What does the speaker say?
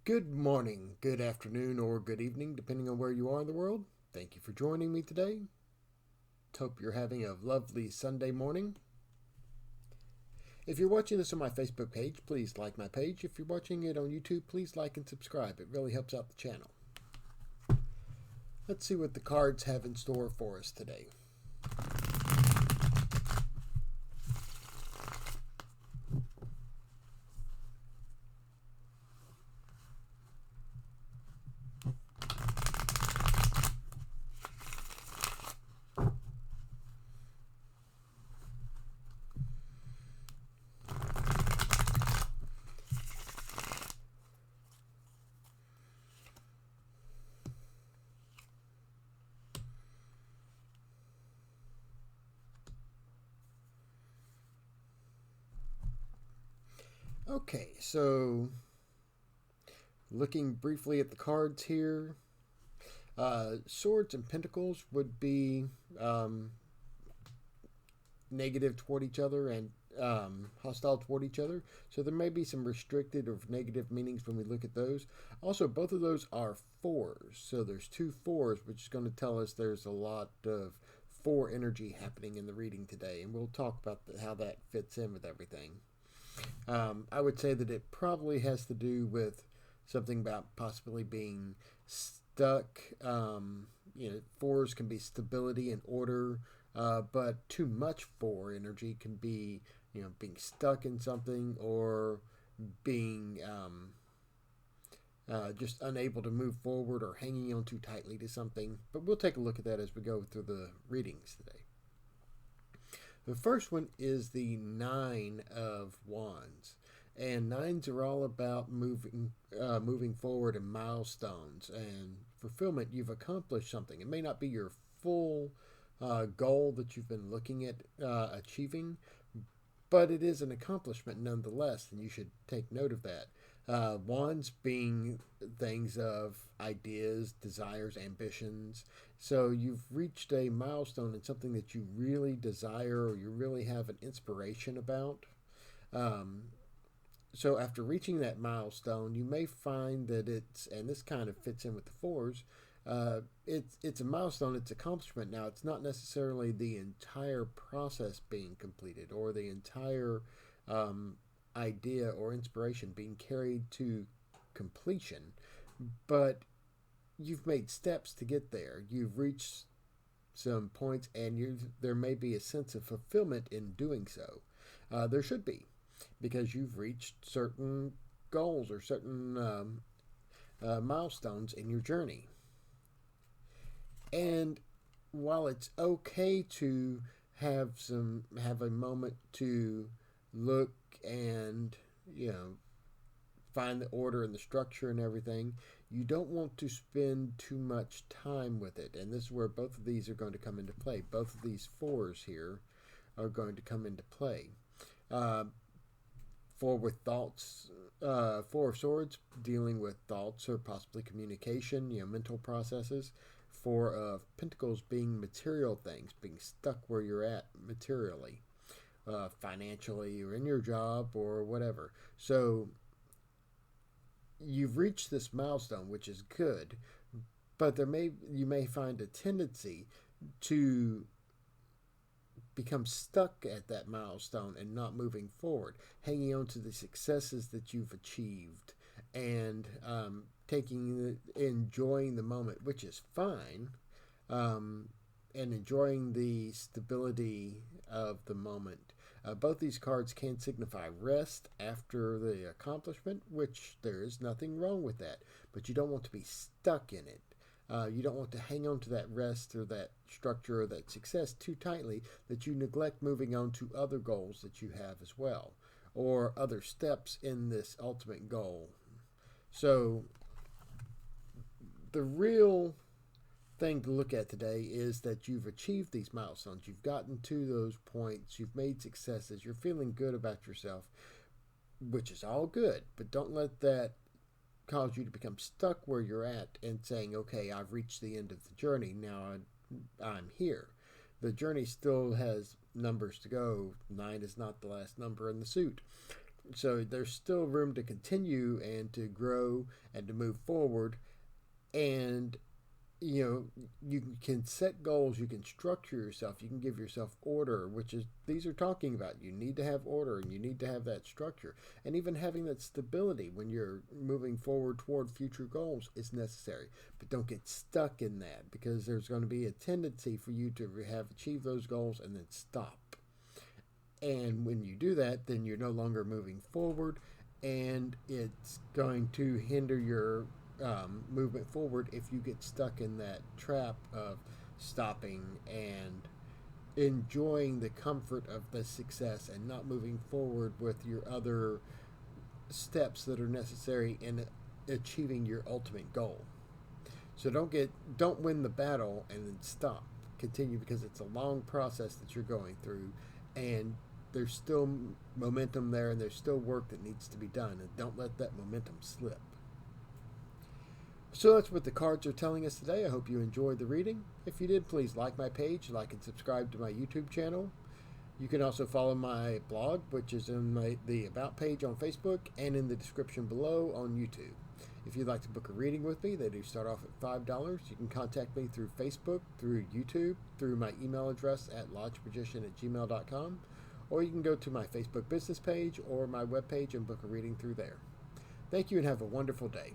Good morning, good afternoon, or good evening, depending on where you are in the world. Thank you for joining me today. Hope you're having a lovely Sunday morning. If you're watching this on my Facebook page, please like my page. If you're watching it on YouTube, please like and subscribe. It really helps out the channel. Let's see what the cards have in store for us today. Okay, so looking briefly at the cards here, swords and pentacles would be negative toward each other and hostile toward each other. So there may be some restricted or negative meanings when we look at those. Also, both of those are fours. So there's two fours, which is going to tell us there's a lot of four energy happening in the reading today. And we'll talk about how that fits in with everything. I would say that it probably has to do with something about possibly being stuck. Fours can be stability and order, but too much four energy can be, being stuck in something or being just unable to move forward or hanging on too tightly to something. But we'll take a look at that as we go through the readings today. The first one is the Nine of Wands, and nines are all about moving forward and milestones and fulfillment. You've accomplished something. It may not be your full goal that you've been looking at achieving, but it is an accomplishment nonetheless, and you should take note of that. Wands being things of ideas, desires, ambitions. So you've reached a milestone in something that you really desire or you really have an inspiration about. Um, so after reaching that milestone, you may find that and this kind of fits in with the fours, it's a milestone, it's accomplishment. Now, it's not necessarily the entire process being completed or the entire idea or inspiration being carried to completion, but you've made steps to get there. You've reached some points, and there may be a sense of fulfillment in doing so. There should be, because you've reached certain goals or certain milestones in your journey. And while it's okay to have a moment to look and find the order and the structure and everything, you don't want to spend too much time with it. And this is where both of these are going to come into play. Both of these fours here are going to come into play. Four with thoughts, Four of Swords dealing with thoughts or possibly communication, mental processes. Four of Pentacles being material things, being stuck where you're at materially, financially, or in your job or whatever. So you've reached this milestone, which is good, but you may find a tendency to become stuck at that milestone and not moving forward, hanging on to the successes that you've achieved, and enjoying the moment, which is fine, and enjoying the stability of the moment. Both these cards can signify rest after the accomplishment, which there is nothing wrong with that, but you don't want to be stuck in it. You don't want to hang on to that rest or that structure or that success too tightly that you neglect moving on to other goals that you have as well, or other steps in this ultimate goal. So the real thing to look at today is that you've achieved these milestones. You've gotten to those points. You've made successes. You're feeling good about yourself, which is all good, but don't let that cause you to become stuck where you're at and saying, okay, I've reached the end of the journey. Now I'm here. The journey still has numbers to go. 9 is not the last number in the suit. So there's still room to continue and to grow and to move forward. And you can set goals, you can structure yourself, you can give yourself order, which is these are talking about. You need to have order and you need to have that structure. And even having that stability when you're moving forward toward future goals is necessary. But don't get stuck in that, because there's going to be a tendency for you to have achieved those goals and then stop. And when you do that, then you're no longer moving forward, and it's going to hinder your movement forward if you get stuck in that trap of stopping and enjoying the comfort of the success and not moving forward with your other steps that are necessary in achieving your ultimate goal. So don't win the battle and then stop. Continue, because it's a long process that you're going through, and there's still momentum there, and there's still work that needs to be done, and don't let that momentum slip. So that's what the cards are telling us today. I hope you enjoyed the reading. If you did, please like my page, like and subscribe to my YouTube channel. You can also follow my blog, which is in the About page on Facebook and in the description below on YouTube. If you'd like to book a reading with me, they do start off at $5. You can contact me through Facebook, through YouTube, through my email address at lodgemagician@gmail.com, or you can go to my Facebook business page or my webpage and book a reading through there. Thank you and have a wonderful day.